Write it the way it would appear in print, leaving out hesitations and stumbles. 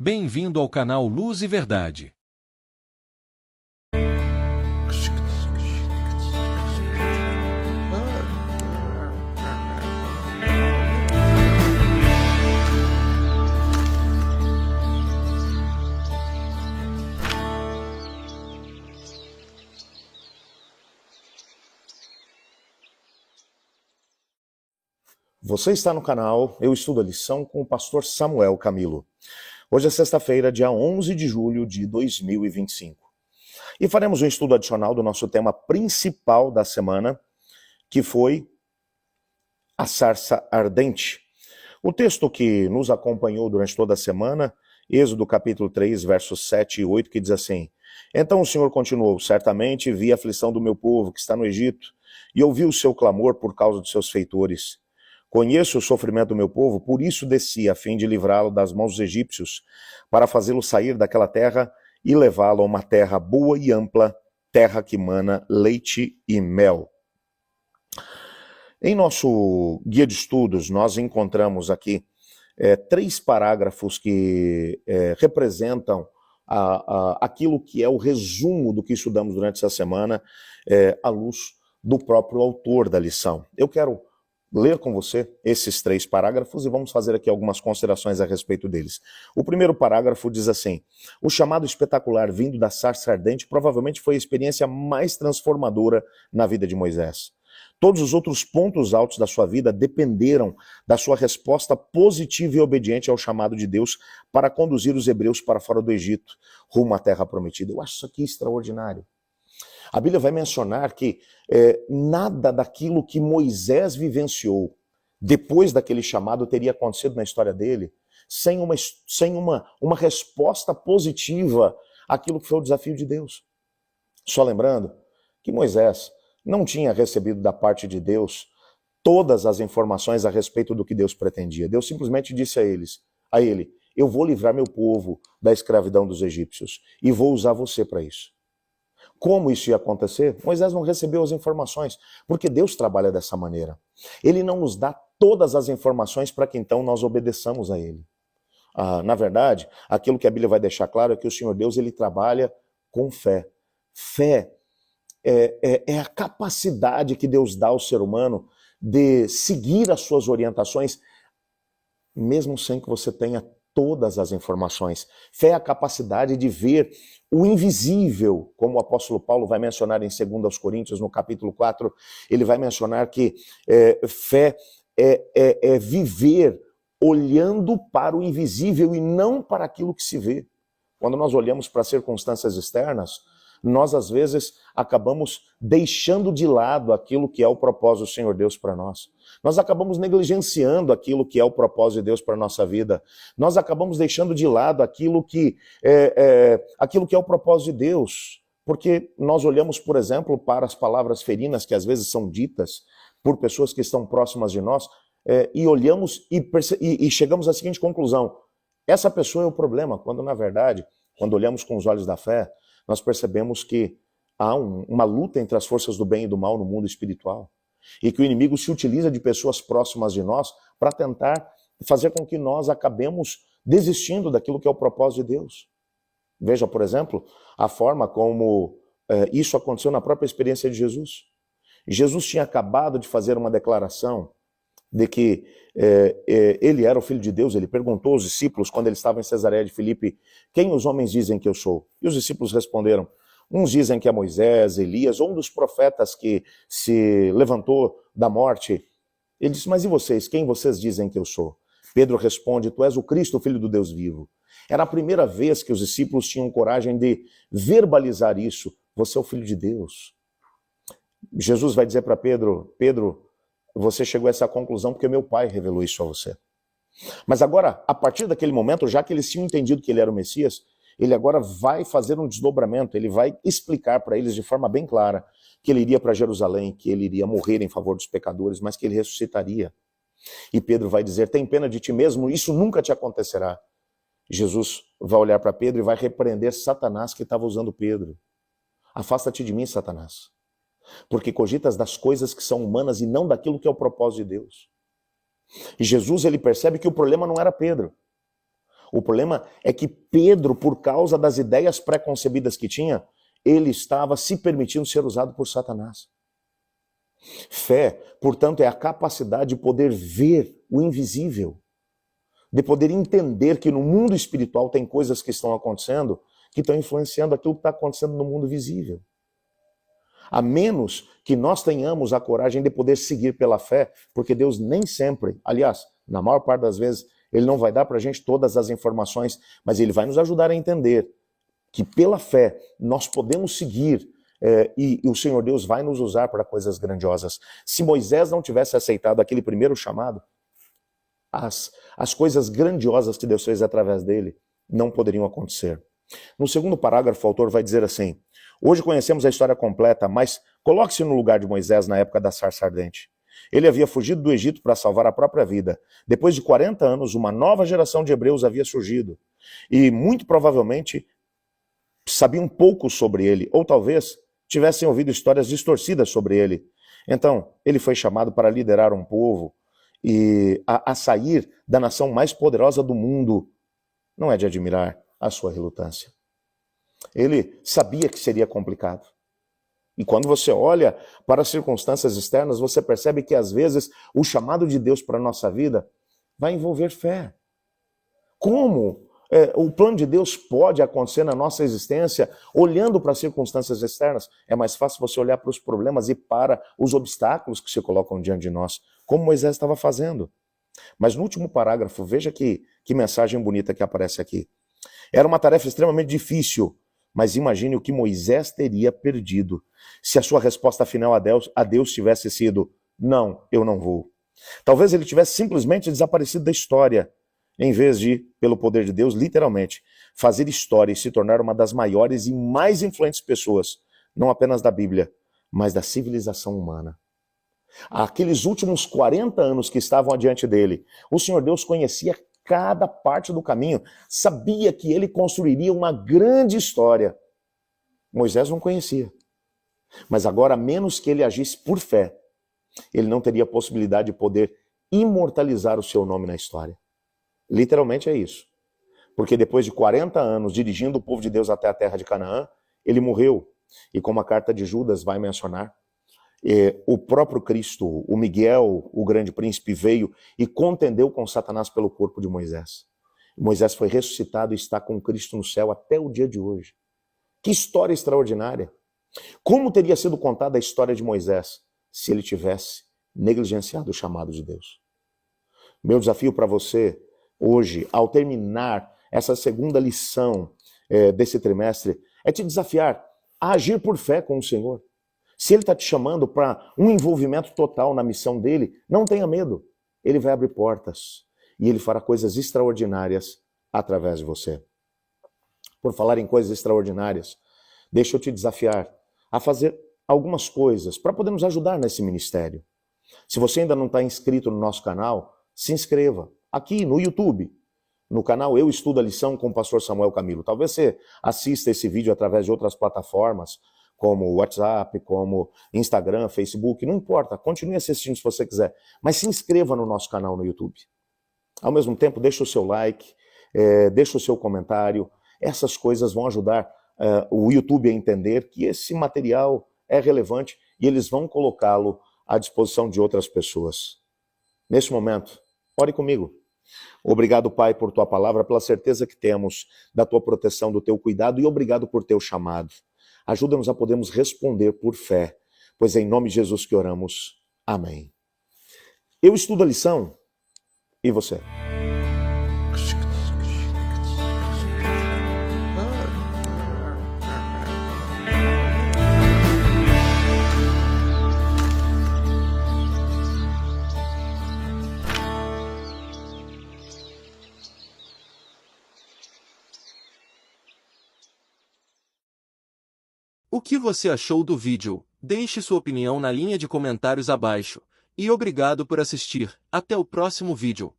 Bem-vindo ao canal Luz e Verdade. Você está no canal Eu Estudo a Lição com o pastor Samuel Camilo. Hoje é sexta-feira, dia 11 de julho de 2025. E faremos um estudo adicional do nosso tema principal da semana, que foi a sarça ardente. O texto que nos acompanhou durante toda a semana, Êxodo capítulo 3, versos 7 e 8, que diz assim: Então o Senhor continuou, certamente vi a aflição do meu povo que está no Egito, e ouvi o seu clamor por causa dos seus feitores. Conheço o sofrimento do meu povo, por isso desci, a fim de livrá-lo das mãos dos egípcios, para fazê-lo sair daquela terra e levá-lo a uma terra boa e ampla, terra que mana leite e mel. Em nosso guia de estudos, nós encontramos aqui 3 parágrafos que representam aquilo que é o resumo do que estudamos durante essa semana, à luz do próprio autor da lição. Eu quero ler com você esses 3 parágrafos e vamos fazer aqui algumas considerações a respeito deles. O primeiro parágrafo diz assim: o chamado espetacular vindo da sarça ardente provavelmente foi a experiência mais transformadora na vida de Moisés. Todos os outros pontos altos da sua vida dependeram da sua resposta positiva e obediente ao chamado de Deus para conduzir os hebreus para fora do Egito, rumo à terra prometida. Eu acho isso aqui extraordinário. A Bíblia vai mencionar que nada daquilo que Moisés vivenciou depois daquele chamado teria acontecido na história dele sem uma resposta positiva àquilo que foi o desafio de Deus. Só lembrando que Moisés não tinha recebido da parte de Deus todas as informações a respeito do que Deus pretendia. Deus simplesmente disse a ele: eu vou livrar meu povo da escravidão dos egípcios e vou usar você para isso. Como isso ia acontecer? Moisés não recebeu as informações, porque Deus trabalha dessa maneira. Ele não nos dá todas as informações para que então nós obedeçamos a Ele. Na verdade, aquilo que a Bíblia vai deixar claro é que o Senhor Deus, Ele trabalha com fé. Fé é a capacidade que Deus dá ao ser humano de seguir as suas orientações, mesmo sem que você tenha todas as informações. Fé é a capacidade de ver o invisível, como o apóstolo Paulo vai mencionar em 2 Coríntios, no capítulo 4, ele vai mencionar que fé é viver olhando para o invisível e não para aquilo que se vê. Quando nós olhamos para circunstâncias externas, nós às vezes acabamos deixando de lado aquilo que é o propósito do Senhor Deus para nós. Nós acabamos negligenciando aquilo que é o propósito de Deus para a nossa vida. Nós acabamos deixando de lado aquilo que é o propósito de Deus. Porque nós olhamos, por exemplo, para as palavras ferinas que às vezes são ditas por pessoas que estão próximas de nós, e olhamos e chegamos à seguinte conclusão: essa pessoa é o problema, quando na verdade, quando olhamos com os olhos da fé, nós percebemos que há uma luta entre as forças do bem e do mal no mundo espiritual. E que o inimigo se utiliza de pessoas próximas de nós para tentar fazer com que nós acabemos desistindo daquilo que é o propósito de Deus. Veja, por exemplo, a forma como isso aconteceu na própria experiência de Jesus. Jesus tinha acabado de fazer uma declaração de que ele era o Filho de Deus. Ele perguntou aos discípulos, quando ele estava em Cesareia de Filipe: quem os homens dizem que eu sou? E os discípulos responderam: uns dizem que é Moisés, Elias, ou um dos profetas que se levantou da morte. Ele disse: mas e vocês? Quem vocês dizem que eu sou? Pedro responde: tu és o Cristo, o Filho do Deus vivo. Era a primeira vez que os discípulos tinham coragem de verbalizar isso: você é o Filho de Deus. Jesus vai dizer para Pedro: Pedro, você chegou a essa conclusão porque meu Pai revelou isso a você. Mas agora, a partir daquele momento, já que eles tinham entendido que ele era o Messias, ele agora vai fazer um desdobramento, ele vai explicar para eles de forma bem clara que ele iria para Jerusalém, que ele iria morrer em favor dos pecadores, mas que ele ressuscitaria. E Pedro vai dizer: tem pena de ti mesmo, isso nunca te acontecerá. Jesus vai olhar para Pedro e vai repreender Satanás que estava usando Pedro. Afasta-te de mim, Satanás, porque cogitas das coisas que são humanas e não daquilo que é o propósito de Deus. E Jesus, ele percebe que o problema não era Pedro. O problema é que Pedro, por causa das ideias pré-concebidas que tinha, ele estava se permitindo ser usado por Satanás. Fé, portanto, é a capacidade de poder ver o invisível, de poder entender que no mundo espiritual tem coisas que estão acontecendo que estão influenciando aquilo que está acontecendo no mundo visível. A menos que nós tenhamos a coragem de poder seguir pela fé, porque Deus nem sempre, aliás, na maior parte das vezes, Ele não vai dar para a gente todas as informações, mas Ele vai nos ajudar a entender que pela fé nós podemos seguir e o Senhor Deus vai nos usar para coisas grandiosas. Se Moisés não tivesse aceitado aquele primeiro chamado, as coisas grandiosas que Deus fez através dele não poderiam acontecer. No segundo parágrafo, o autor vai dizer assim: hoje conhecemos a história completa, mas coloque-se no lugar de Moisés na época da sarça ardente. Ele havia fugido do Egito para salvar a própria vida. Depois de 40 anos, uma nova geração de hebreus havia surgido. E muito provavelmente sabiam pouco sobre ele, ou talvez tivessem ouvido histórias distorcidas sobre ele. Então, ele foi chamado para liderar um povo e a sair da nação mais poderosa do mundo. Não é de admirar a sua relutância. Ele sabia que seria complicado. E quando você olha para as circunstâncias externas, você percebe que às vezes o chamado de Deus para a nossa vida vai envolver fé. Como o plano de Deus pode acontecer na nossa existência olhando para as circunstâncias externas? É mais fácil você olhar para os problemas e para os obstáculos que se colocam diante de nós, como Moisés estava fazendo. Mas no último parágrafo, veja que mensagem bonita que aparece aqui. Era uma tarefa extremamente difícil, mas imagine o que Moisés teria perdido se a sua resposta final a Deus tivesse sido: não, eu não vou. Talvez ele tivesse simplesmente desaparecido da história, em vez de, pelo poder de Deus, literalmente, fazer história e se tornar uma das maiores e mais influentes pessoas, não apenas da Bíblia, mas da civilização humana. Aqueles últimos 40 anos que estavam adiante dele, o Senhor Deus conhecia cada parte do caminho, sabia que ele construiria uma grande história. Moisés não conhecia. Mas agora, a menos que ele agisse por fé, ele não teria a possibilidade de poder imortalizar o seu nome na história. Literalmente é isso. Porque depois de 40 anos dirigindo o povo de Deus até a terra de Canaã, ele morreu. E como a carta de Judas vai mencionar, o próprio Cristo, o Miguel, o grande príncipe, veio e contendeu com Satanás pelo corpo de Moisés. Moisés foi ressuscitado e está com Cristo no céu até o dia de hoje. Que história extraordinária! Como teria sido contada a história de Moisés se ele tivesse negligenciado o chamado de Deus? Meu desafio para você hoje, ao terminar essa segunda lição desse trimestre, é te desafiar a agir por fé com o Senhor. Se ele está te chamando para um envolvimento total na missão dele, não tenha medo. Ele vai abrir portas e ele fará coisas extraordinárias através de você. Por falar em coisas extraordinárias, deixa eu te desafiar a fazer algumas coisas para poder nos ajudar nesse ministério. Se você ainda não está inscrito no nosso canal, se inscreva aqui no YouTube, no canal Eu Estudo a Lição com o pastor Samuel Camilo. Talvez você assista esse vídeo através de outras plataformas, como WhatsApp, como Instagram, Facebook, não importa, continue assistindo se você quiser, mas se inscreva no nosso canal no YouTube. Ao mesmo tempo, deixa o seu like, deixa o seu comentário, essas coisas vão ajudar o YouTube a entender que esse material é relevante e eles vão colocá-lo à disposição de outras pessoas. Neste momento, ore comigo. Obrigado, Pai, por tua palavra, pela certeza que temos da tua proteção, do teu cuidado e obrigado por teu chamado. Ajuda-nos a podermos responder por fé, pois é em nome de Jesus que oramos. Amém. Eu estudo a lição e você? O que você achou do vídeo? Deixe sua opinião na linha de comentários abaixo. E obrigado por assistir. Até o próximo vídeo.